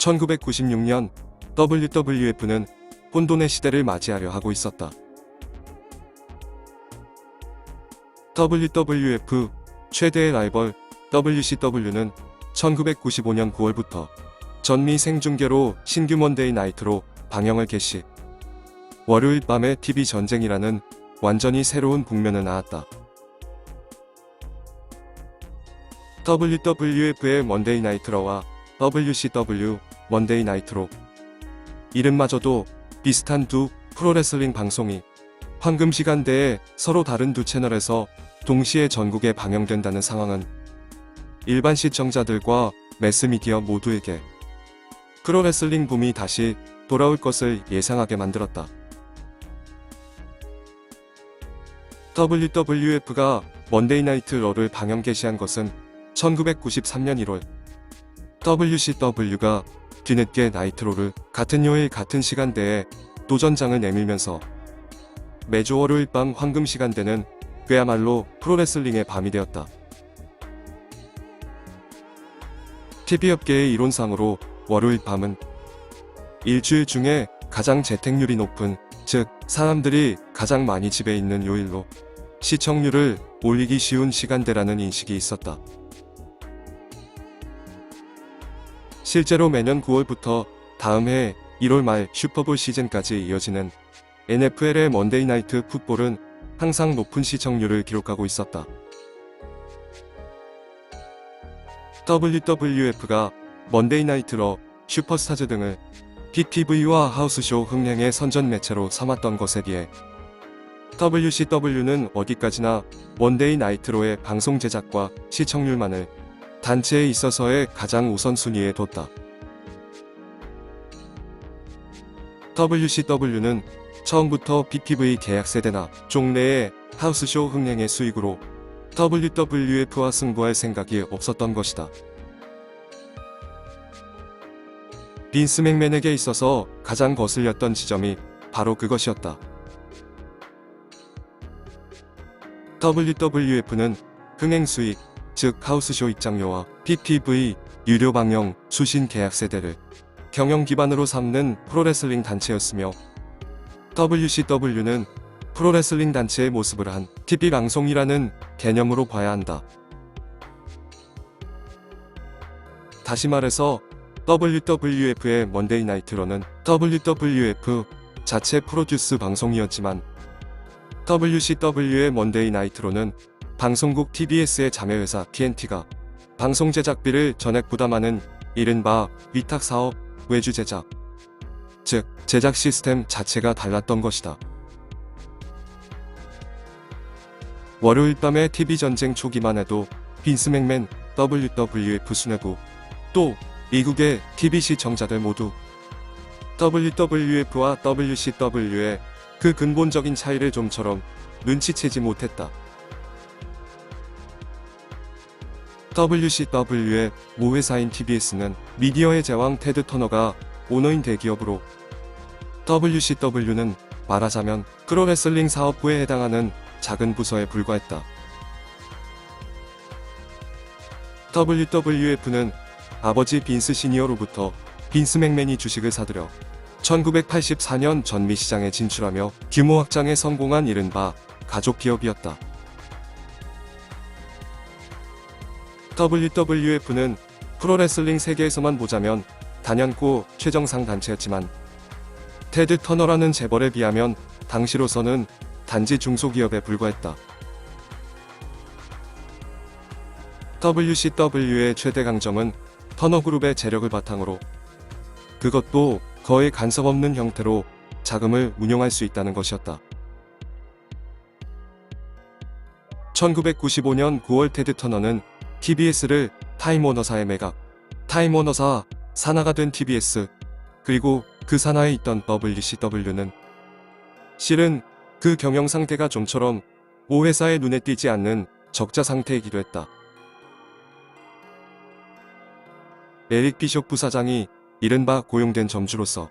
1996년 WWF는 혼돈의 시대를 맞이하려 하고 있었다. WWF 최대의 라이벌 WCW는 1995년 9월부터 전미 생중계로 신규 먼데이 나이트로 방영을 개시. 월요일 밤의 TV 전쟁이라는 완전히 새로운 국면을 낳았다. WWF의 먼데이 나이트로와 WCW 먼데이 나이트로, 이름마저도 비슷한 두 프로레슬링 방송이 황금 시간대에 서로 다른 두 채널에서 동시에 전국에 방영된다는 상황은 일반 시청자들과 매스미디어 모두에게 프로레슬링 붐이 다시 돌아올 것을 예상하게 만들었다. WWF가 먼데이 나이트 러를 방영 개시한 것은 1993년 1월, WCW가 뒤늦게 나이트로를 같은 요일 같은 시간대에 도전장을 내밀면서 매주 월요일 밤 황금 시간대는 그야말로 프로레슬링의 밤이 되었다. TV업계의 이론상으로 월요일 밤은 일주일 중에 가장 재택률이 높은, 즉 사람들이 가장 많이 집에 있는 요일로 시청률을 올리기 쉬운 시간대라는 인식이 있었다. 실제로 매년 9월부터 다음 해 1월 말 슈퍼볼 시즌까지 이어지는 NFL의 먼데이 나이트 풋볼은 항상 높은 시청률을 기록하고 있었다. WWF가 먼데이 나이트 러, 슈퍼스타즈 등을 PPV와 하우스쇼 흥행의 선전 매체로 삼았던 것에 비해 WCW는 어디까지나 먼데이 나이트 로의 방송 제작과 시청률만을 단체에 있어서의 가장 우선순위에 뒀다. WCW는 처음부터 PPV 계약 세대나 종래의 하우스쇼 흥행의 수익으로 WWF와 승부할 생각이 없었던 것이다. 빈스 맥맨에게 있어서 가장 거슬렸던 지점이 바로 그것이었다. WWF는 흥행 수익, 즉 하우스쇼 입장료와 PPV, 유료 방영, 수신 계약 세대를 경영 기반으로 삼는 프로레슬링 단체였으며, WCW는 프로레슬링 단체의 모습을 한 TV 방송이라는 개념으로 봐야 한다. 다시 말해서 WWF의 먼데이 나이트 러는 WWF 자체 프로듀스 방송이었지만, WCW의 먼데이 나이트 러는 방송국 TBS의 자매회사 TNT가 방송 제작비를 전액 부담하는 이른바 위탁 사업, 외주 제작, 즉 제작 시스템 자체가 달랐던 것이다. 월요일 밤의 TV 전쟁 초기만 해도 빈스 맥맨, WWF 수뇌부, 또 미국의 TV 시청자들 모두 WWF와 WCW의 그 근본적인 차이를 좀처럼 눈치채지 못했다. WCW의 모회사인 TBS는 미디어의 제왕 테드 터너가 오너인 대기업으로, WCW는 말하자면 프로레슬링 사업부에 해당하는 작은 부서에 불과했다. WWF는 아버지 빈스 시니어로부터 빈스 맥맨이 주식을 사들여 1984년 전미 시장에 진출하며 규모 확장에 성공한 이른바 가족 기업이었다. WWF는 프로레슬링 세계에서만 보자면 단연코 최정상 단체였지만, 테드 터너라는 재벌에 비하면 당시로서는 단지 중소기업에 불과했다. WCW의 최대 강점은 터너그룹의 재력을 바탕으로, 그것도 거의 간섭 없는 형태로 자금을 운용할 수 있다는 것이었다. 1995년 9월 테드 터너는 TBS를 타임워너사에 매각, 타임워너사 산하가 된 TBS, 그리고 그 산하에 있던 WCW는 실은 그 경영 상태가 좀처럼 모회사의 눈에 띄지 않는 적자 상태이기도 했다. 에릭 비숍 부사장이 이른바 고용된 점주로서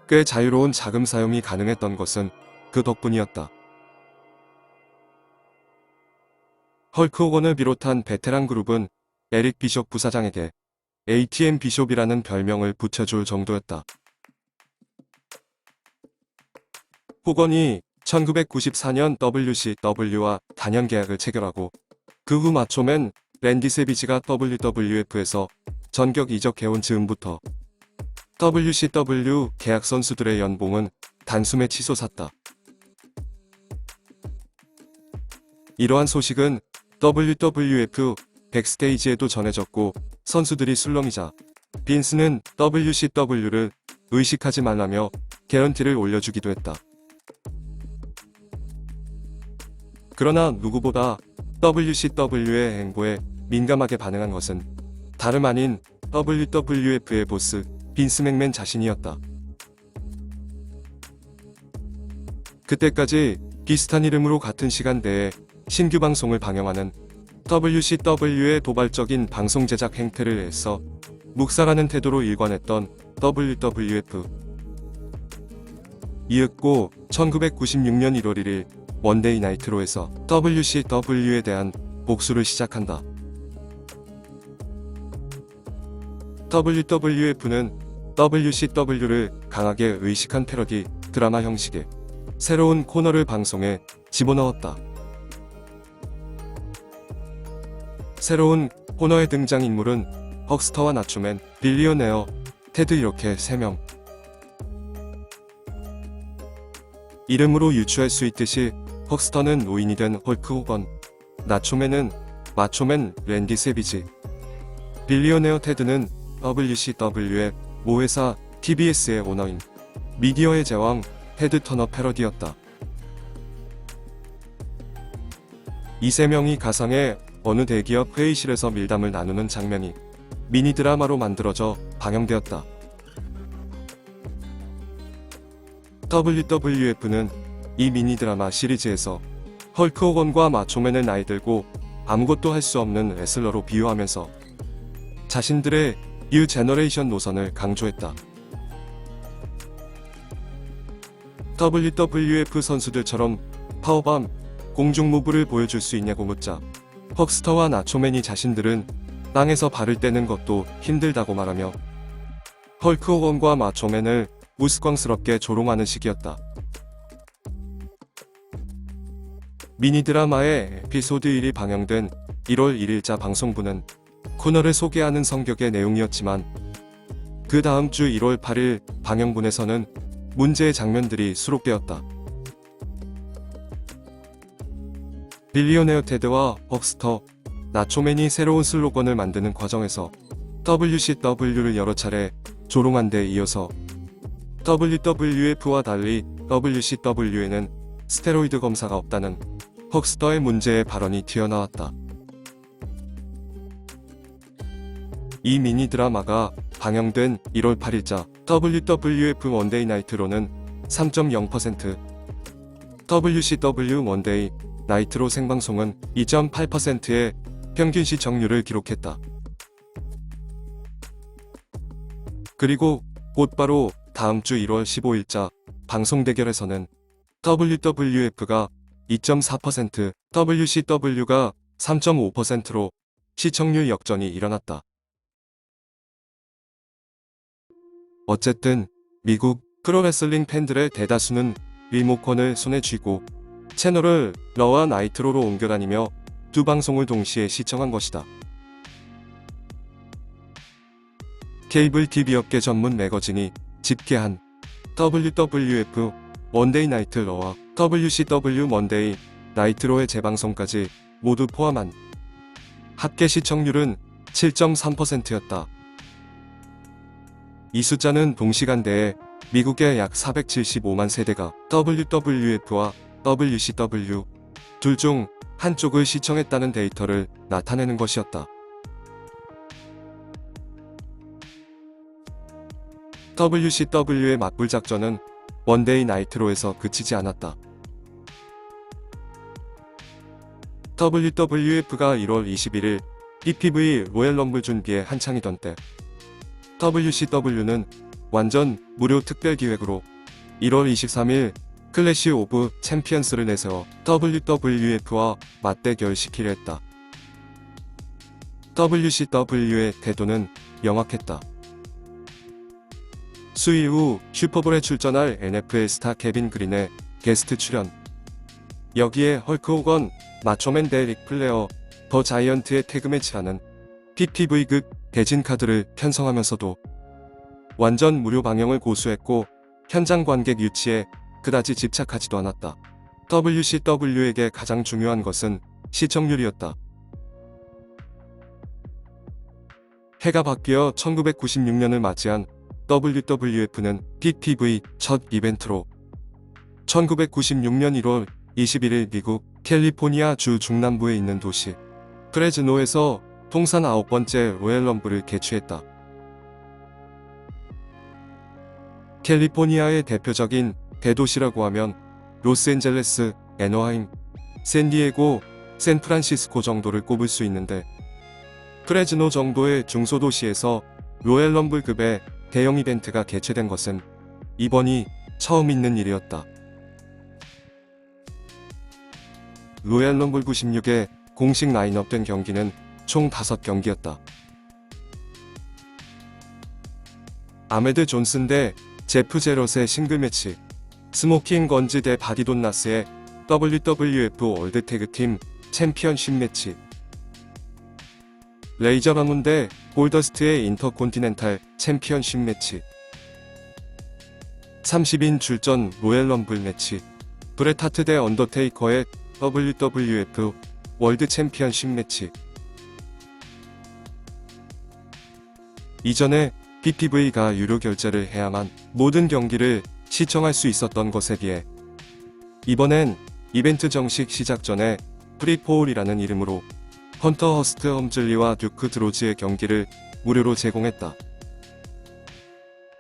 꽤 자유로운 자금 사용이 가능했던 것은 그 덕분이었다. 헐크 호건을 비롯한 베테랑 그룹은 에릭 비숍 부사장에게 ATM 비숍이라는 별명을 붙여줄 정도였다. 호건이 1994년 WCW와 단연 계약을 체결하고 그 후 마초맨 랜디 세비지가 WWF에서 전격 이적해온 즈음부터 WCW 계약 선수들의 연봉은 단숨에 치솟았다. 이러한 소식은 WWF 백스테이지에도 전해졌고 선수들이 술렁이자 빈스는 WCW를 의식하지 말라며 개런티를 올려주기도 했다. 그러나 누구보다 WCW의 행보에 민감하게 반응한 것은 다름 아닌 WWF의 보스 빈스 맥맨 자신이었다. 그때까지 비슷한 이름으로 같은 시간대에 신규 방송을 방영하는 WCW의 도발적인 방송 제작 행태를 애써 묵살하는 태도로 일관했던 WWF. 이윽고 1996년 1월 1일 원데이 나이트로에서 WCW에 대한 복수를 시작한다. WWF는 WCW를 강하게 의식한 패러디 드라마 형식의 새로운 코너를 방송에 집어넣었다. 새로운 코너의 등장인물은 헉스터와 나초맨, 빌리오네어, 테드 이렇게 3명. 이름으로 유추할 수 있듯이 헉스터는 노인이 된 헐크 호건, 나초맨은 마초맨 랜디 세비지, 빌리오네어 테드는 WCW의 모회사 TBS의 오너인 미디어의 제왕 테드 터너 패러디였다. 이 3명이 가상의 어느 대기업 회의실에서 밀담을 나누는 장면이 미니 드라마로 만들어져 방영되었다. WWF는 이 미니 드라마 시리즈에서 헐크 호건과 마초맨을 나이 들고 아무것도 할 수 없는 레슬러로 비유하면서 자신들의 뉴 제너레이션 노선을 강조했다. WWF 선수들처럼 파워밤, 공중 무브를 보여줄 수 있냐고 묻자 헉스터와 나초맨이 자신들은 땅에서 발을 떼는 것도 힘들다고 말하며 헐크 호건과 마초맨을 우스꽝스럽게 조롱하는 식이었다. 미니 드라마의 에피소드 1이 방영된 1월 1일자 방송부는 코너를 소개하는 성격의 내용이었지만 그 다음 주 1월 8일 방영분에서는 문제의 장면들이 수록되었다. 빌리오네어 테드와 헉스터, 나초맨이 새로운 슬로건을 만드는 과정에서 WCW를 여러 차례 조롱한 데 이어서 WWF와 달리 WCW에는 스테로이드 검사가 없다는 헉스터의 문제의 발언이 튀어나왔다. 이 미니 드라마가 방영된 1월 8일자 WWF 원데이 나이트로는 3.0%, WCW 원데이 나이트로 생방송은 2.8%의 평균 시청률을 기록했다. 그리고 곧바로 다음 주 1월 15일자 방송 대결에서는 WWF가 2.4%, WCW가 3.5%로 시청률 역전이 일어났다. 어쨌든 미국 프로레슬링 팬들의 대다수는 리모컨을 손에 쥐고 채널을 러와 나이트로로 옮겨다니며 두 방송을 동시에 시청한 것이다. 케이블 TV 업계 전문 매거진이 집계한 WWF 원데이 나이트 러와 WCW 원데이 나이트로의 재방송까지 모두 포함한 합계 시청률은 7.3%였다. 이 숫자는 동시간대에 미국의 약 475만 세대가 WWF와 WCW 둘 중 한쪽을 시청했다는 데이터를 나타내는 것이었다. WCW의 맞불 작전은 원데이 나이트로에서 그치지 않았다. WWF가 1월 21일 EPV 로얄 럼블 준비에 한창이던 때 WCW는 완전 무료 특별 기획으로 1월 23일 클래시 오브 챔피언스를 내세워 WWF와 맞대결시키려 했다. WCW의 태도는 명확했다. 수위 후 슈퍼볼에 출전할 NFL 스타 케빈 그린의 게스트 출연. 여기에 헐크 호건, 마초맨 데릭 플레어, 더 자이언트의 태그매치라는 PPV극 대진 카드를 편성하면서도 완전 무료 방영을 고수했고 현장 관객 유치에 그다지 집착하지도 않았다. WCW에게 가장 중요한 것은 시청률이었다. 해가 바뀌어 1996년을 맞이한 WWF는 PPV 첫 이벤트로 1996년 1월 21일 미국 캘리포니아 주 중남부에 있는 도시 프레즈노에서 통산 9번째 로얄럼블을 개최했다. 캘리포니아의 대표적인 대도시라고 하면 로스앤젤레스, 애너하임, 샌디에고, 샌프란시스코 정도를 꼽을 수 있는데 프레즈노 정도의 중소도시에서 로얄럼블급의 대형 이벤트가 개최된 것은 이번이 처음 있는 일이었다. 로얄럼블 96의 공식 라인업된 경기는 총 5경기였다. 아메드 존슨 대 제프 제럿의 싱글 매치, 스모킹 건즈 대 바디 돈나스의 WWF 월드 태그팀 챔피언십 매치, 레이저 라몬 대 골더스트의 인터콘티넨탈 챔피언십 매치, 30인 출전 로얄럼블 매치, 브렛 하트 대 언더테이커의 WWF 월드 챔피언십 매치. 이전에 PPV가 유료 결제를 해야만 모든 경기를 시청할 수 있었던 것에 비해 이번엔 이벤트 정식 시작 전에 프리포올이라는 이름으로 헌터 허스트 험즐리와 듀크 드로즈의 경기를 무료로 제공했다.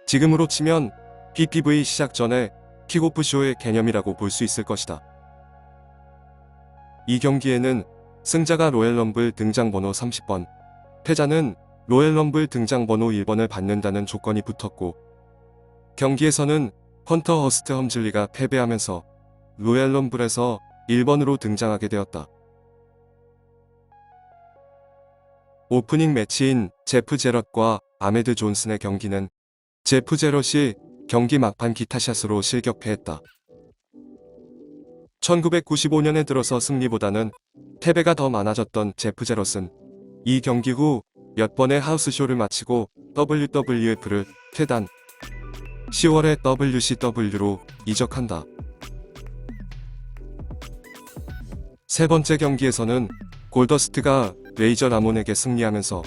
지금으로 치면 PPV 시작 전에 킥오프쇼의 개념이라고 볼 수 있을 것이다. 이 경기에는 승자가 로얄럼블 등장번호 30번, 패자는 로얄럼블 등장번호 1번을 받는다는 조건이 붙었고 경기에서는 헌터 허스트 험즐리가 패배하면서 로얄럼블에서 1번으로 등장하게 되었다. 오프닝 매치인 제프 제럿과 아메드 존슨의 경기는 제프 제럿이 경기 막판 기타샷으로 실격패했다. 1995년에 들어서 승리보다는 패배가 더 많아졌던 제프 제럿은 이 경기 후 몇 번의 하우스쇼를 마치고 WWF를 퇴단, 10월에 WCW로 이적한다. 세 번째 경기에서는 골더스트가 레이저 라몬에게 승리하면서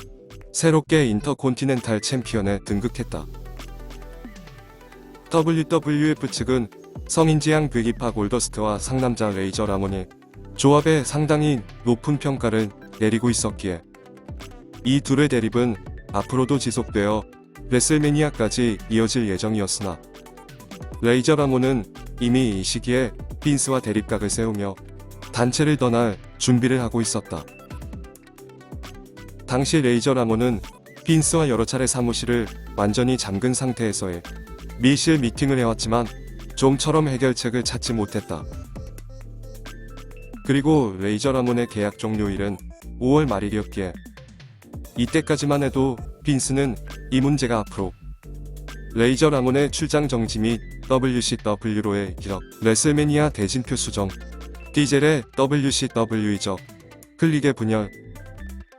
새롭게 인터콘티넨탈 챔피언에 등극했다. WWF 측은 성인지향 빅이파 골더스트와 상남자 레이저 라몬이 조합에 상당히 높은 평가를 내리고 있었기에 이 둘의 대립은 앞으로도 지속되어 레슬매니아까지 이어질 예정이었으나 레이저 라몬은 이미 이 시기에 빈스와 대립각을 세우며 단체를 떠날 준비를 하고 있었다. 당시 레이저 라몬은 빈스와 여러 차례 사무실을 완전히 잠근 상태에서의 밀실 미팅을 해왔지만 좀처럼 해결책을 찾지 못했다. 그리고 레이저 라몬의 계약 종료일은 5월 말일이었기에 이때까지만 해도 빈스는 이 문제가 앞으로 레이저 라몬의 출장 정지 및 WCW로의 이적, 레슬매니아 대진표 수정, 디젤의 WCW 이적, 클릭의 분열,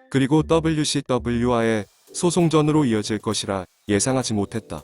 그리고 WCW와의 소송전으로 이어질 것이라 예상하지 못했다.